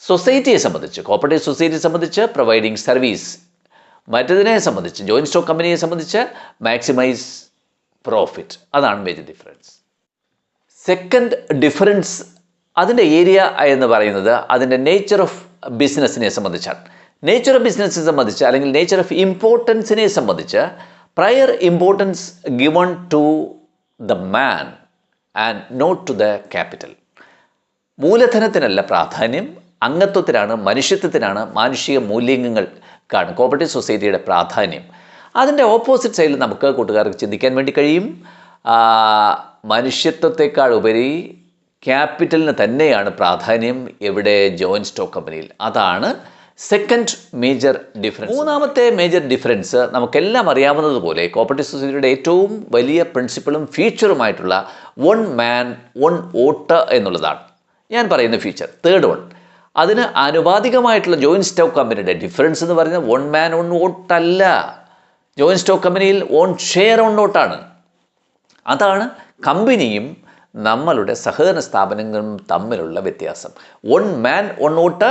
സൊസൈറ്റിയെ സംബന്ധിച്ച്, കോപ്പറേറ്റീവ് സൊസൈറ്റിയെ സംബന്ധിച്ച് പ്രൊവൈഡിങ് സർവീസ്, മറ്റതിനെ സംബന്ധിച്ച് ജോയിൻറ്റ് സ്റ്റോക്ക് കമ്പനിയെ സംബന്ധിച്ച് മാക്സിമൈസ് പ്രോഫിറ്റ്. അതാണ് മേജർ ഡിഫറൻസ്. സെക്കൻഡ് ഡിഫറൻസ് അതിൻ്റെ ഏരിയ എന്ന് പറയുന്നത് അതിൻ്റെ നേച്ചർ ഓഫ് ബിസിനസ്സിനെ സംബന്ധിച്ചാണ്. നേച്ചർ ഓഫ് ബിസിനസ്സിനെ സംബന്ധിച്ച് അല്ലെങ്കിൽ നേച്ചർ ഓഫ് ഇമ്പോർട്ടൻസിനെ സംബന്ധിച്ച് prior importance given to the man and not to the capital. മൂലധനത്തിനല്ല പ്രാധാന്യം, അംഗത്വത്തിനാണ്, മനുഷ്യത്വത്തിനാണ്, മാനുഷിക മൂല്യങ്ങൾക്കാണ് കോപ്പറേറ്റീവ് സൊസൈറ്റിയുടെ പ്രാധാന്യം. അതിൻ്റെ ഓപ്പോസിറ്റ് സൈഡിൽ നമുക്ക് കൂട്ടുകാർക്ക് ചിന്തിക്കാൻ വേണ്ടി കഴിയും. മനുഷ്യത്വത്തെക്കാൾ ഉപരി ക്യാപിറ്റലിന് തന്നെയാണ് പ്രാധാന്യം എവിടെ? ജോയിൻറ്റ് സ്റ്റോക്ക് കമ്പനിയിൽ. അതാണ് സെക്കൻഡ് മേജർ ഡിഫറൻസ്. മൂന്നാമത്തെ മേജർ ഡിഫറൻസ് നമുക്കെല്ലാം അറിയാവുന്നതുപോലെ കോപ്പറേറ്റീവ് സൊസൈറ്റിയുടെ ഏറ്റവും വലിയ പ്രിൻസിപ്പിളും ഫീച്ചറുമായിട്ടുള്ള വൺ മാൻ വൺ വോട്ട് എന്നുള്ളതാണ്. ഞാൻ പറയുന്ന ഫീച്ചർ തേർഡ് വൺ. അതിന് ആനുപാതികമായിട്ടുള്ള ജോയിൻറ്റ് സ്റ്റോക്ക് കമ്പനിയുടെ ഡിഫറൻസ് എന്ന് പറയുന്നത് വൺ മാൻ വൺ വോട്ടല്ല. ജോയിൻറ്റ് സ്റ്റോക്ക് കമ്പനിയിൽ ഓൺ ഷെയർ ഓൺ വോട്ടാണ്. അതാണ് കമ്പനിയും നമ്മളുടെ സഹകരണ സ്ഥാപനങ്ങളും തമ്മിലുള്ള വ്യത്യാസം. വൺ മാൻ വൺ വോട്ട്,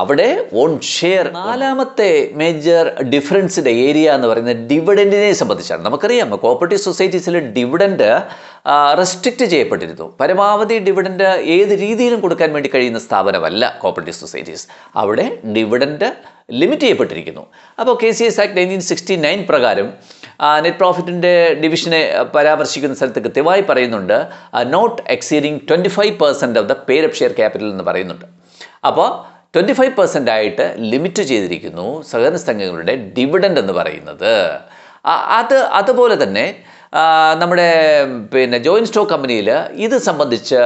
അവിടെ വൺ ഷെയർ. നാലാമത്തെ മേജർ ഡിഫറൻസിൻ്റെ ഏരിയ എന്ന് പറയുന്നത് ഡിവിഡൻറ്റിനെ സംബന്ധിച്ചാണ്. നമുക്കറിയാം കോപ്പറേറ്റീവ് സൊസൈറ്റീസിൽ ഡിവിഡൻറ്റ് റെസ്ട്രിക്റ്റ് ചെയ്യപ്പെട്ടിരുന്നു. പരമാവധി ഡിവിഡൻറ്റ് ഏത് രീതിയിലും കൊടുക്കാൻ വേണ്ടി കഴിയുന്ന സ്ഥാപനമല്ല കോപ്പറേറ്റീവ് സൊസൈറ്റീസ്. അവിടെ ഡിവിഡൻറ്റ് ലിമിറ്റ് ചെയ്യപ്പെട്ടിരിക്കുന്നു. അപ്പോൾ KCS ആക്ട് 1969 പ്രകാരം നെറ്റ് പ്രോഫിറ്റിൻ്റെ ഡിവിഷനെ പരാമർശിക്കുന്ന സ്ഥലത്ത് കൃത്യമായി പറയുന്നുണ്ട് not exceeding 25% of the paid up share capital എന്ന് പറയുന്നുണ്ട്. അപ്പോൾ 25% ആയിട്ട് ലിമിറ്റ് ചെയ്തിരിക്കുന്നു സഹകരണ സംഘങ്ങളുടെ ഡിവിഡൻഡ് എന്ന് പറയുന്നത്. അതുപോലെ തന്നെ നമ്മുടെ ജോയിൻറ്റ് സ്റ്റോക്ക് കമ്പനിയിൽ ഇത് സംബന്ധിച്ച്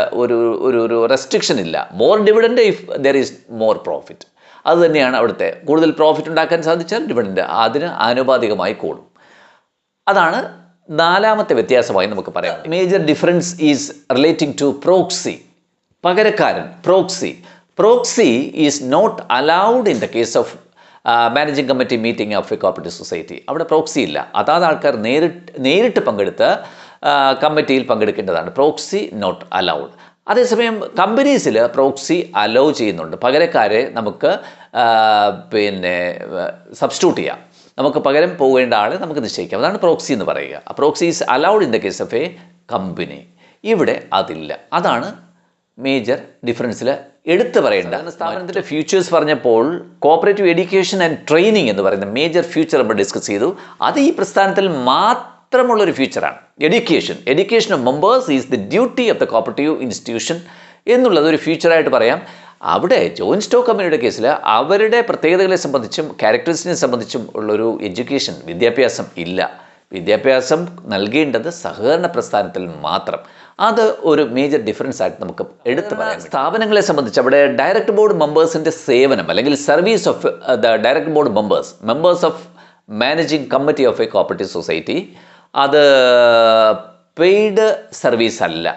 ഒരു റെസ്ട്രിക്ഷൻ ഇല്ല. More dividend if there is more profit. അതുതന്നെയാണ് അവിടുത്തെ. കൂടുതൽ പ്രോഫിറ്റ് ഉണ്ടാക്കാൻ സാധിച്ചാൽ ഡിവിഡൻഡ് അതിന് ആനുപാതികമായി കൂടും. അതാണ് നാലാമത്തെ വ്യത്യാസമായി നമുക്ക് പറയാം. Major difference is relating to proxy. പകരക്കാരൻ, proxy is not allowed in the case of managing committee meeting of a cooperative society. അവിടെ പ്രോക്സി ഇല്ല. അതാത് ആൾക്കാർ നേരിട്ട് പങ്കെടുത്ത് കമ്മിറ്റിയിൽ പങ്കെടുക്കേണ്ടതാണ്. Proxy not allowed. അതേസമയം കമ്പനീസിൽ പ്രോക്സി അലൗ ചെയ്യുന്നുണ്ട്. പകരക്കാരെ നമുക്ക് സബ്സ്റ്റിറ്റ്യൂട്ട് ചെയ്യാം. നമുക്ക് പകരം പോകേണ്ട ആളെ നമുക്ക് നിശ്ചയിക്കാം. അതാണ് പ്രോക്സി എന്ന് പറയുക. Proxy is allowed in the case of a company. ഇവിടെ അതില്ല. അതാണ് മേജർ ഡിഫറൻസിൽ എടുത്തു പറയേണ്ട. സ്ഥാപനത്തിൻ്റെ ഫ്യൂച്ചേഴ്സ് പറഞ്ഞപ്പോൾ കോപ്പറേറ്റീവ് എഡ്യൂക്കേഷൻ ആൻഡ് ട്രെയിനിങ് എന്ന് പറയുന്ന മേജർ ഫ്യൂച്ചർ നമ്മൾ ഡിസ്കസ് ചെയ്തു. അത് ഈ പ്രസ്ഥാനത്തിൽ മാത്രമുള്ളൊരു ഫ്യൂച്ചറാണ്. Education of members is the duty of the cooperative institution എന്നുള്ളത് ഒരു ഫ്യൂച്ചറായിട്ട് പറയാം. അവിടെ ജോയിൻറ്റ് സ്റ്റോക്ക് കമ്പനിയുടെ കേസിൽ അവരുടെ പ്രത്യേകതകളെ സംബന്ധിച്ചും ക്യാരക്ടറിസ്റ്റിനെ സംബന്ധിച്ചും ഉള്ളൊരു വിദ്യാഭ്യാസം ഇല്ല. വിദ്യാഭ്യാസം നൽകേണ്ടത് സഹകരണ പ്രസ്ഥാനത്തിൽ മാത്രം. അത് ഒരു മേജർ ഡിഫറൻസ് ആയിട്ട് നമുക്ക് എടുത്തു പറയാം. സ്ഥാപനങ്ങളെ സംബന്ധിച്ച് അവിടെ ഡയറക്റ്റ് ബോർഡ് മെമ്പേഴ്സിൻ്റെ സേവനം അല്ലെങ്കിൽ service of the direct board members of managing committee of a cooperative society അത് പെയ്ഡ് സർവീസ് അല്ല.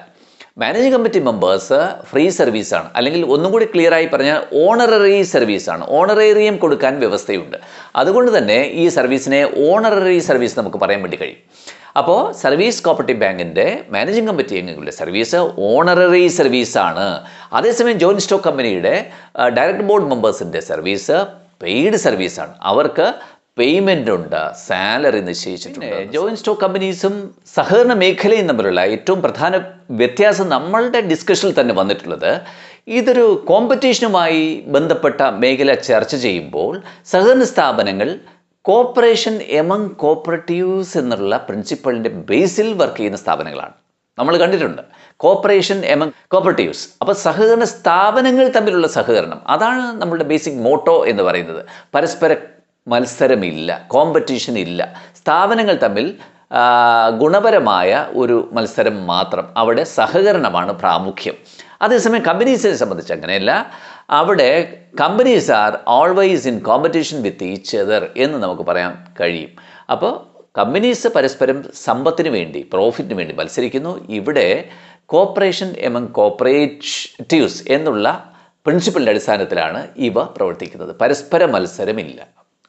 മാനേജിംഗ് കമ്മിറ്റി മെമ്പേഴ്സ് ഫ്രീ സർവീസാണ്, അല്ലെങ്കിൽ ഒന്നും കൂടി ക്ലിയറായി പറഞ്ഞാൽ ഓണററി സർവീസാണ്. ഓണറേറിയം കൊടുക്കാൻ വ്യവസ്ഥയുണ്ട്. അതുകൊണ്ട് തന്നെ ഈ സർവീസിനെ ഓണററി സർവീസ് നമുക്ക് പറയാൻ വേണ്ടി കഴിയും. അപ്പോൾ സർവീസ് കോപ്പറേറ്റീവ് ബാങ്കിൻ്റെ മാനേജിംഗ് കമ്മിറ്റി അംഗങ്ങളുടെ സർവീസ് ഓണററി സർവീസാണ്. അതേസമയം ജോയിൻറ്റ് സ്റ്റോക്ക് കമ്പനിയുടെ ഡയറക്റ്റ് ബോർഡ് മെമ്പേഴ്സിൻ്റെ സർവീസ് പെയ്ഡ് സർവീസാണ്. അവർക്ക് പേയ്മെൻ്റ് ഉണ്ട്, സാലറി നിശ്ചയിച്ചിട്ടുണ്ട്. ജോയിൻറ്റ് സ്റ്റോക്ക് കമ്പനീസും സഹകരണ മേഖലയും തമ്മിലുള്ള ഏറ്റവും പ്രധാന വ്യത്യാസം നമ്മളുടെ ഡിസ്കഷനിൽ തന്നെ വന്നിട്ടുള്ളത് ഇതൊരു കോമ്പറ്റീഷനുമായി ബന്ധപ്പെട്ട മേഖല ചർച്ച ചെയ്യുമ്പോൾ സഹകരണ സ്ഥാപനങ്ങൾ കോപ്പറേഷൻ എമംഗ് കോപ്പറേറ്റീവ്സ് എന്നുള്ള പ്രിൻസിപ്പളിൻ്റെ ബേസിൽ വർക്ക് ചെയ്യുന്ന സ്ഥാപനങ്ങളാണ്. നമ്മൾ കണ്ടിട്ടുണ്ട് കോപ്പറേഷൻ എമംഗ് കോപ്പറേറ്റീവ്സ്. അപ്പോൾ സഹകരണ സ്ഥാപനങ്ങൾ തമ്മിലുള്ള സഹകരണം, അതാണ് നമ്മളുടെ ബേസിക് മോട്ടോ എന്ന് പറയുന്നത്. പരസ്പര മത്സരമില്ല, കോമ്പറ്റീഷൻ ഇല്ല, സ്ഥാപനങ്ങൾ തമ്മിൽ ഗുണപരമായ ഒരു മത്സരം മാത്രം. അവിടെ സഹകരണമാണ് പ്രാമുഖ്യം. അതേസമയം കമ്പനീസിനെ സംബന്ധിച്ച് അങ്ങനെയല്ല. അവിടെ companies are always in competition with each other എന്ന് നമുക്ക് പറയാൻ കഴിയും. അപ്പോൾ കമ്പനീസ് പരസ്പരം സമ്പത്തിന് വേണ്ടി, പ്രോഫിറ്റിന് വേണ്ടി മത്സരിക്കുന്നു. ഇവിടെ കോപ്പറേഷൻ എമംഗ് കോപ്പറേറ്റീവ്സ് എന്നുള്ള പ്രിൻസിപ്പളിൻ്റെ അടിസ്ഥാനത്തിലാണ് ഇവ പ്രവർത്തിക്കുന്നത്. പരസ്പര മത്സരമില്ല.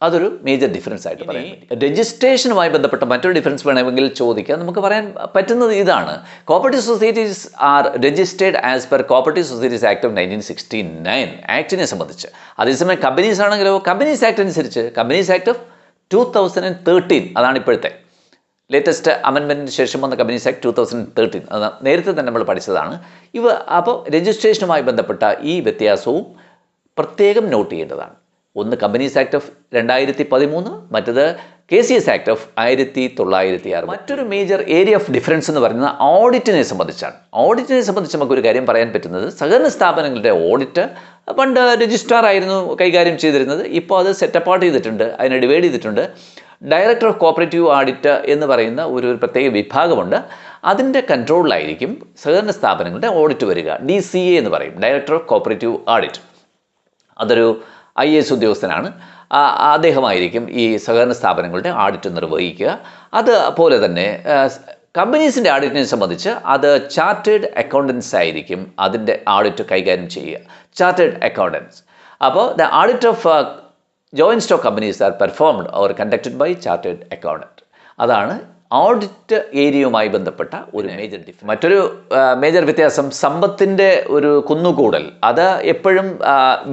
അതൊരു മേജർ ഡിഫറൻസ് ആയിട്ട് പറയാം. രജിസ്ട്രേഷനുമായി ബന്ധപ്പെട്ട മറ്റൊരു ഡിഫറൻസ് വേണമെങ്കിൽ ചോദിക്കാം. നമുക്ക് പറയാൻ പറ്റുന്നത് ഇതാണ്: cooperative societies are registered as per cooperative societies act of 1969 ആക്ടിനെ സംബന്ധിച്ച്. അതേസമയം കമ്പനീസ് ആണെങ്കിലോ കമ്പനീസ് ആക്ട് അനുസരിച്ച് കമ്പനീസ് ആക്ട് ഓഫ് 2013, അതാണ് ഇപ്പോഴത്തെ ലേറ്റസ്റ്റ് അമെൻമെൻറ്റിന് ശേഷം വന്ന കമ്പനീസ് ആക്ട് 2013. അത് നേരത്തെ തന്നെ നമ്മൾ പഠിച്ചതാണ്. അപ്പോൾ രജിസ്ട്രേഷനുമായി ബന്ധപ്പെട്ട ഈ വ്യത്യാസവും പ്രത്യേകം നോട്ട് ചെയ്യേണ്ടതാണ്. ഒന്ന് കമ്പനീസ് ആക്ട് ഓഫ് 2013, മറ്റത് KCS ആക്ട് ഓഫ് 1906. മറ്റൊരു മേജർ ഏരിയ ഓഫ് ഡിഫറൻസ് എന്ന് പറയുന്നത് ഓഡിറ്റിനെ സംബന്ധിച്ചാണ്. ഓഡിറ്റിനെ സംബന്ധിച്ച് നമുക്കൊരു കാര്യം പറയാൻ പറ്റുന്നത്, സഹകരണ സ്ഥാപനങ്ങളുടെ ഓഡിറ്റ് പണ്ട് രജിസ്ട്രാർ ആയിരുന്നു കൈകാര്യം ചെയ്തിരുന്നത്. ഇപ്പോൾ അത് സെറ്റപ്പാർട്ട് ചെയ്തിട്ടുണ്ട്, അതിനെ ഡിവൈഡ് ചെയ്തിട്ടുണ്ട്. ഡയറക്ടർ ഓഫ് കോപ്പറേറ്റീവ് ഓഡിറ്റ് എന്ന് പറയുന്ന ഒരു പ്രത്യേക വിഭാഗമുണ്ട്. അതിൻ്റെ കൺട്രോളിലായിരിക്കും സഹകരണ സ്ഥാപനങ്ങളുടെ ഓഡിറ്റ് വരിക. DCA എന്ന് പറയും, ഡയറക്ടർ ഓഫ് കോപ്പറേറ്റീവ് ഓഡിറ്റ്. അതൊരു IAS ഉദ്യോഗസ്ഥനാണ്. അദ്ദേഹമായിരിക്കും ഈ സഹകരണ സ്ഥാപനങ്ങളുടെ ഓഡിറ്റ് നിർവഹിക്കുക. അതുപോലെ തന്നെ കമ്പനീസിൻ്റെ ഓഡിറ്റിനെ സംബന്ധിച്ച് അത് ചാർട്ടേഡ് അക്കൗണ്ടൻസ് ആയിരിക്കും അതിൻ്റെ ഓഡിറ്റ് കൈകാര്യം ചെയ്യുക, ചാർട്ടേഡ് അക്കൗണ്ടൻസ്. അപ്പോൾ the audit of joint stock companies are performed or conducted by chartered accountant. അതാണ് ഓഡിറ്റ് ഏരിയയുമായി ബന്ധപ്പെട്ട ഒരു മേജർ ഡിഫറൻസ്. മറ്റൊരു മേജർ വ്യത്യാസം സമ്പത്തിൻ്റെ ഒരു കുന്നുകൂടൽ. അത് എപ്പോഴും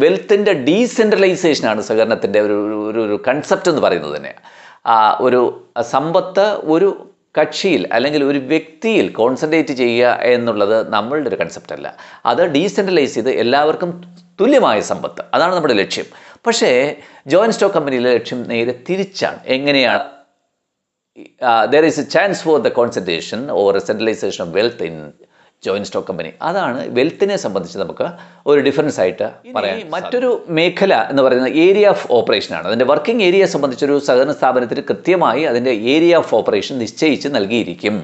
വെൽത്തിൻ്റെ ഡീസെൻട്രലൈസേഷനാണ് സഹകരണത്തിൻ്റെ ഒരു കൺസെപ്റ്റ് എന്ന് പറയുന്നത് തന്നെ. ഒരു സമ്പത്ത് ഒരു കക്ഷിയിൽ അല്ലെങ്കിൽ ഒരു വ്യക്തിയിൽ കോൺസെൻട്രേറ്റ് ചെയ്യുക എന്നുള്ളത് നമ്മളുടെ ഒരു കൺസെപ്റ്റ് അല്ല. അത് ഡീസെൻട്രലൈസ് ചെയ്ത് എല്ലാവർക്കും തുല്യമായ സമ്പത്ത്, അതാണ് നമ്മുടെ ലക്ഷ്യം. പക്ഷേ ജോയിൻറ്റ് സ്റ്റോക്ക് കമ്പനിയിലെ ലക്ഷ്യം നേരെ തിരിച്ചാണ്. എങ്ങനെയാണ്? there is a chance for the concentration or centralization of wealth in joint stock company. അതാണ് വെൽത്തിനെ സംബന്ധിച്ച് നമുക്ക് ഒരു ഡിഫറൻസ് ആയിട്ട് പറയാം. മറ്റൊരു മേഖല എന്ന് പറയുന്നത് ഏരിയ ഓഫ് ഓപ്പറേഷനാണ്. അതിൻ്റെ വർക്കിംഗ് ഏരിയ സംബന്ധിച്ചൊരു സഹകരണ സ്ഥാപനത്തിന് കൃത്യമായി അതിൻ്റെ ഏരിയ ഓഫ് ഓപ്പറേഷൻ നിശ്ചയിച്ച് നൽകിയിരിക്കും.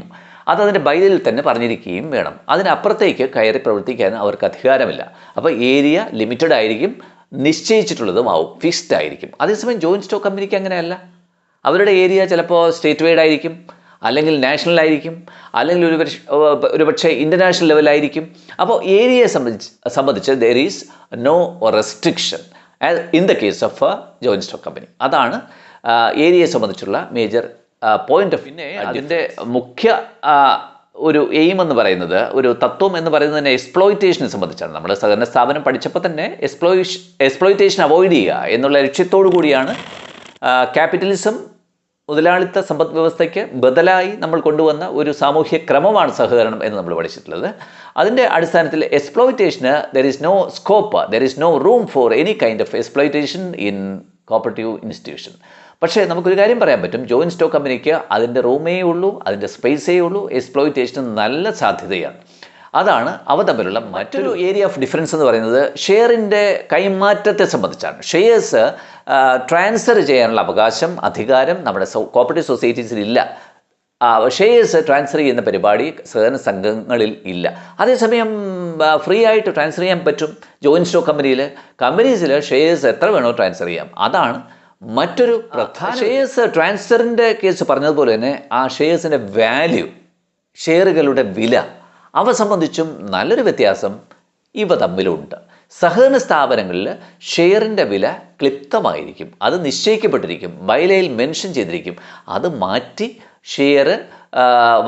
അതതിൻ്റെ ബൈലിൽ തന്നെ പറഞ്ഞിരിക്കുകയും വേണം. അതിനപ്പുറത്തേക്ക് കയറി പ്രവർത്തിക്കാൻ അവർക്ക് അധികാരമില്ല. അപ്പോൾ ഏരിയ ലിമിറ്റഡ് ആയിരിക്കും, നിശ്ചയിച്ചിട്ടുള്ളതുമാവും, ഫിക്സ്ഡ് ആയിരിക്കും. അതേസമയം ജോയിൻറ്റ് സ്റ്റോക്ക് കമ്പനിക്ക് അങ്ങനെയല്ല. അവരുടെ ഏരിയ ചിലപ്പോൾ സ്റ്റേറ്റ് വൈഡ് ആയിരിക്കും, അല്ലെങ്കിൽ നാഷണൽ ആയിരിക്കും, അല്ലെങ്കിൽ ഒരുപക്ഷെ ഇൻ്റർനാഷണൽ ലെവലായിരിക്കും. അപ്പോൾ ഏരിയയെ സംബന്ധിച്ച് there is no restriction in the case of joint stock company. അതാണ് ഏരിയയെ സംബന്ധിച്ചുള്ള മേജർ പോയിന്റ്. പിന്നെ അതിൻ്റെ മുഖ്യ ഒരു എയിം എന്ന് പറയുന്നത്, ഒരു തത്വം എന്ന് പറയുന്നത് തന്നെ എക്സ്പ്ലോയിറ്റേഷനെ സംബന്ധിച്ചാണ്. നമ്മൾ സഹകരണ സ്ഥാപനം പഠിച്ചപ്പോൾ തന്നെ എക്സ്പ്ലോയിറ്റേഷൻ അവോയ്ഡ് ചെയ്യുക എന്നുള്ള ലക്ഷ്യത്തോടു കൂടിയാണ് ക്യാപിറ്റലിസം, മുതലാളിത്ത സമ്പദ് വ്യവസ്ഥയ്ക്ക് ബദലായി നമ്മൾ കൊണ്ടുവന്ന ഒരു സാമൂഹ്യ ക്രമമാണ് സഹകരണം എന്ന് നമ്മൾ പഠിച്ചിട്ടുള്ളത്. അതിൻ്റെ അടിസ്ഥാനത്തിൽ എക്സ്പ്ലോയിറ്റേഷന് there is no scope, there is no room for any kind of exploitation in cooperative institution. പക്ഷേ നമുക്കൊരു കാര്യം പറയാൻ പറ്റും, ജോയിൻറ്റ് സ്റ്റോക്ക് കമ്പനിക്ക് അതിൻ്റെ റൂമേ ഉള്ളൂ, അതിൻ്റെ സ്പേസേ ഉള്ളൂ. എക്സ്പ്ലോയിറ്റേഷന് നല്ല സാധ്യതയാണ്. അതാണ് അവ തമ്മിലുള്ള മറ്റൊരു ഏരിയ ഓഫ് ഡിഫറൻസ് എന്ന് പറയുന്നത് ഷെയറിൻ്റെ കൈമാറ്റത്തെ സംബന്ധിച്ചാണ്. ഷെയർസ് ട്രാൻസ്ഫർ ചെയ്യാനുള്ള അവകാശം, അധികാരം നമ്മുടെ കോപ്പറേറ്റീവ് സൊസൈറ്റീസിൽ ഇല്ല. ഷെയർസ് ട്രാൻസ്ഫർ ചെയ്യുന്ന പരിപാടി സഹകരണ സംഘങ്ങളിൽ ഇല്ല. അതേസമയം ഫ്രീ ആയിട്ട് ട്രാൻസ്ഫർ ചെയ്യാൻ പറ്റും ജോയിൻറ്റ് സ്റ്റോക്ക് കമ്പനീസിൽ ഷെയർസ് എത്ര വേണോ ട്രാൻസ്ഫർ ചെയ്യാം. അതാണ് മറ്റൊരു പ്രധാന. ഷെയർസ് ട്രാൻസ്ഫറിൻ്റെ കേസ് പറഞ്ഞതുപോലെ തന്നെ ആ ഷെയർസിൻ്റെ വാല്യൂ, ഷെയറുകളുടെ വില, അവ സംബന്ധിച്ചും നല്ലൊരു വ്യത്യാസം ഇവ തമ്മിലുണ്ട്. സഹകരണ സ്ഥാപനങ്ങളിൽ ഷെയറിൻ്റെ വില ക്ലിപ്തമായിരിക്കും, അത് നിശ്ചയിക്കപ്പെട്ടിരിക്കും, ബൈലയിൽ മെൻഷൻ ചെയ്തിരിക്കും. അത് മാറ്റി ഷെയർ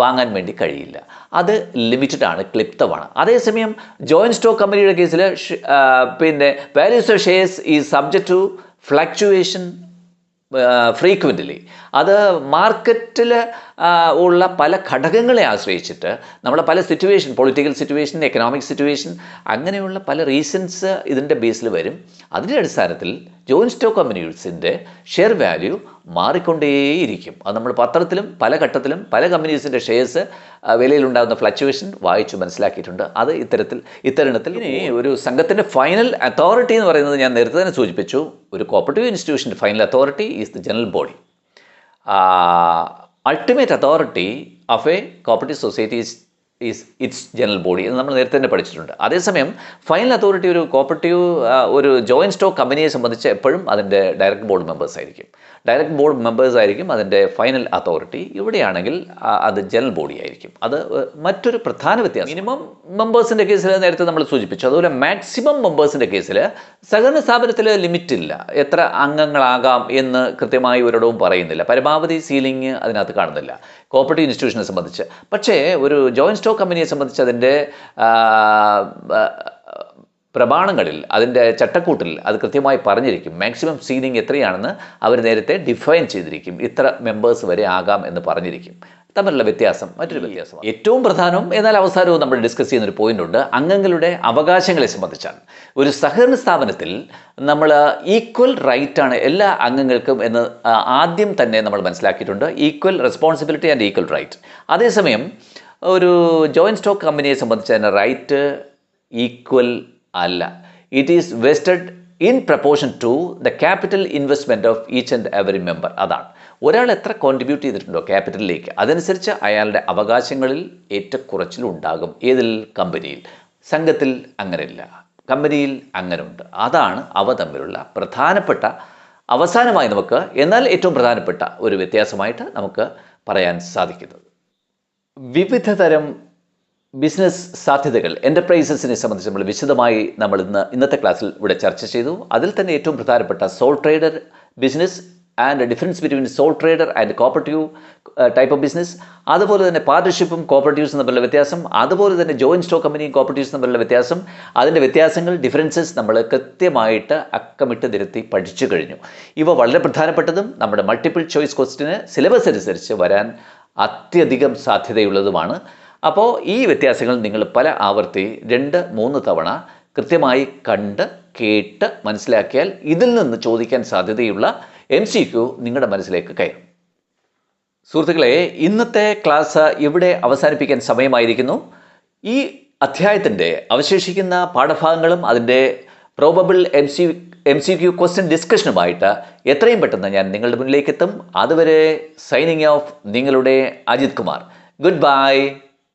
വാങ്ങാൻ വേണ്ടി കഴിയില്ല. അത് ലിമിറ്റഡ് ആണ്, ക്ലിപ്തമാണ്. അതേസമയം ജോയിൻറ്റ് സ്റ്റോക്ക് കമ്പനിയുടെ കേസിൽ പിന്നെ values of shares is subject to fluctuation frequently. അത് മാർക്കറ്റിൽ ഉള്ള പല ഘടകങ്ങളെ ആശ്രയിച്ചിട്ട് നമ്മളെ പല situation, political situation, economic situation, അങ്ങനെയുള്ള പല റീസൺസ് ഇതിൻ്റെ ബേസിൽ വരും. അതിൻ്റെ അടിസ്ഥാനത്തിൽ ജോയിൻറ്റ് സ്റ്റോക്ക് കമ്പനീസിൻ്റെ ഷെയർ വാല്യൂ മാറിക്കൊണ്ടേയിരിക്കും. അത് നമ്മൾ പത്രത്തിലും പല ഘട്ടത്തിലും പല കമ്പനീസിൻ്റെ ഷെയർസ് വിലയിലുണ്ടാകുന്ന ഫ്ലക്ച്വേഷൻ വായിച്ചു മനസ്സിലാക്കിയിട്ടുണ്ട്. അത് ഇത്തരണത്തിൽ ഇനി ഒരു സംഘത്തിൻ്റെ ഫൈനൽ അതോറിറ്റി എന്ന് പറയുന്നത് ഞാൻ നേരത്തെ തന്നെ സൂചിപ്പിച്ചു. ഒരു കോപ്പറേറ്റീവ് ഇൻസ്റ്റിറ്റ്യൂഷൻ്റെ final authority is the general body. Ultimate authority of a cooperative society is its general body എന്ന് നമ്മൾ നേരത്തെ തന്നെ പഠിച്ചിട്ടുണ്ട്. അതേസമയം ഫൈനൽ അതോറിറ്റി ഒരു കോപ്പറേറ്റീവ് ഒരു ജോയിൻറ്റ് സ്റ്റോക്ക് കമ്പനിയെ സംബന്ധിച്ച് എപ്പോഴും അതിൻ്റെ ഡയറക്റ്റ് ബോർഡ് മെമ്പേഴ്സ് ആയിരിക്കും. ഡയറക്റ്റ് ബോർഡ് മെമ്പേഴ്സ് ആയിരിക്കും അതിൻ്റെ ഫൈനൽ അതോറിറ്റി. ഇവിടെയാണെങ്കിൽ അത് ജനറൽ ബോഡി ആയിരിക്കും. അത് മറ്റൊരു പ്രധാന വ്യത്യാസം. മിനിമം മെമ്പേഴ്സിൻ്റെ കേസിൽ നേരത്തെ നമ്മൾ സൂചിപ്പിച്ചു. അതുപോലെ മാക്സിമം മെമ്പേഴ്സിൻ്റെ കേസിൽ സഹകരണ സ്ഥാപനത്തിൽ ലിമിറ്റില്ല, എത്ര അംഗങ്ങളാകാം എന്ന് കൃത്യമായി ഒരിടവും പറയുന്നില്ല. പരമാവധി സീലിംഗ് അതിനകത്ത് കാണുന്നില്ല കോപ്പറേറ്റീവ് ഇൻസ്റ്റിറ്റ്യൂഷനെ സംബന്ധിച്ച്. പക്ഷേ ഒരു ജോയിൻറ്റ് സ്റ്റോക്ക് കമ്പനിയെ സംബന്ധിച്ച് അതിൻ്റെ പ്രമാണങ്ങളിൽ, അതിൻ്റെ ചട്ടക്കൂട്ടിൽ അത് കൃത്യമായി പറഞ്ഞിരിക്കും. മാക്സിമം സീലിംഗ് എത്രയാണെന്ന് അവർ നേരത്തെ ഡിഫൈൻ ചെയ്തിരിക്കും. ഇത്ര മെമ്പേഴ്സ് വരെ ആകാം എന്ന് പറഞ്ഞിരിക്കും. തമ്മിലുള്ള വ്യത്യാസം മറ്റൊരു വ്യത്യാസമാണ്. ഏറ്റവും പ്രധാനവും എന്നാൽ അവസാനവും നമ്മൾ ഡിസ്കസ് ചെയ്യുന്നൊരു പോയിന്റ് ഉണ്ട്. അംഗങ്ങളുടെ അവകാശങ്ങളെ സംബന്ധിച്ചാണ്. ഒരു സഹകരണ സ്ഥാപനത്തിൽ നമ്മൾ ഈക്വൽ റൈറ്റാണ് എല്ലാ അംഗങ്ങൾക്കും എന്ന് ആദ്യം തന്നെ നമ്മൾ മനസ്സിലാക്കിയിട്ടുണ്ട്. Equal responsibility and equal right. അതേസമയം ഒരു ജോയിൻറ്റ് സ്റ്റോക്ക് കമ്പനിയെ സംബന്ധിച്ച് അതിൻ്റെ റൈറ്റ് ഈക്വൽ അല്ല. It is vested in proportion to the capital investment of each and every member. അതാണ് ഒരാൾ എത്ര കോൺട്രിബ്യൂട്ട് ചെയ്തിട്ടുണ്ടോ ക്യാപിറ്റലിലേക്ക്, അതനുസരിച്ച് അയാളുടെ അവകാശങ്ങളിൽ ഏറ്റക്കുറച്ചിലുണ്ടാകും. ഏതിൽ? കമ്പനിയിൽ. സംഘത്തിൽ അങ്ങനെയില്ല, കമ്പനിയിൽ അങ്ങനെ ഉണ്ട്. അതാണ് അവ തമ്മിലുള്ള പ്രധാനപ്പെട്ട, അവസാനമായി നമുക്ക് എന്നാൽ ഏറ്റവും പ്രധാനപ്പെട്ട ഒരു വ്യത്യാസമായിട്ട് നമുക്ക് പറയാൻ സാധിക്കുന്നത്. വിവിധ തരം ബിസിനസ് സാധ്യതകൾ, എൻ്റർപ്രൈസസിനെ സംബന്ധിച്ച് നമ്മൾ വിശദമായി ഇന്നത്തെ ക്ലാസ്സിൽ ഇവിടെ ചർച്ച ചെയ്തു. അതിൽ തന്നെ ഏറ്റവും പ്രധാനപ്പെട്ട sole trader business and difference between sole trader and cooperative type of business, അതുപോലെ തന്നെ പാർട്ണർഷിപ്പും കോപ്പറേറ്റീവ്സും തമ്മിലുള്ള വ്യത്യാസം, അതുപോലെ തന്നെ ജോയിൻറ്റ് സ്റ്റോക്ക് കമ്പനിയും കോപ്പറേറ്റീവ്സും തമ്മിലുള്ള വ്യത്യാസം, അതിൻ്റെ വ്യത്യാസങ്ങൾ, ഡിഫറൻസസ് നമ്മൾ കൃത്യമായിട്ട് അക്കമിട്ട് നിരത്തി പഠിച്ചു കഴിഞ്ഞു. ഇവ വളരെ പ്രധാനപ്പെട്ടതും നമ്മുടെ മൾട്ടിപ്പിൾ ചോയ്സ് ക്വസ്റ്റിന് സിലബസ് അനുസരിച്ച് വരാൻ അത്യധികം സാധ്യതയുള്ളതുമാണ്. അപ്പോൾ ഈ വ്യത്യാസങ്ങൾ നിങ്ങൾ പല ആവർത്തി 2-3 തവണ കൃത്യമായി കണ്ട് കേട്ട് മനസ്സിലാക്കിയാൽ ഇതിൽ നിന്ന് ചോദിക്കാൻ സാധ്യതയുള്ള MCQ നിങ്ങളുടെ മനസ്സിലേക്ക് കയറും. സുഹൃത്തുക്കളെ, ഇന്നത്തെ ക്ലാസ് ഇവിടെ അവസാനിപ്പിക്കാൻ സമയമായിരിക്കുന്നു. ഈ അധ്യായത്തിൻ്റെ അവശേഷിക്കുന്ന പാഠഭാഗങ്ങളും അതിൻ്റെ പ്രോബബിൾ MCQ ക്വസ്റ്റ്യൻ ഡിസ്കഷനുമായിട്ട് എത്രയും പെട്ടെന്ന് ഞാൻ നിങ്ങളുടെ മുന്നിലേക്ക് എത്തും. അതുവരെ സൈനിങ് ഓഫ്, നിങ്ങളുടെ അജിത് കുമാർ. Good bye.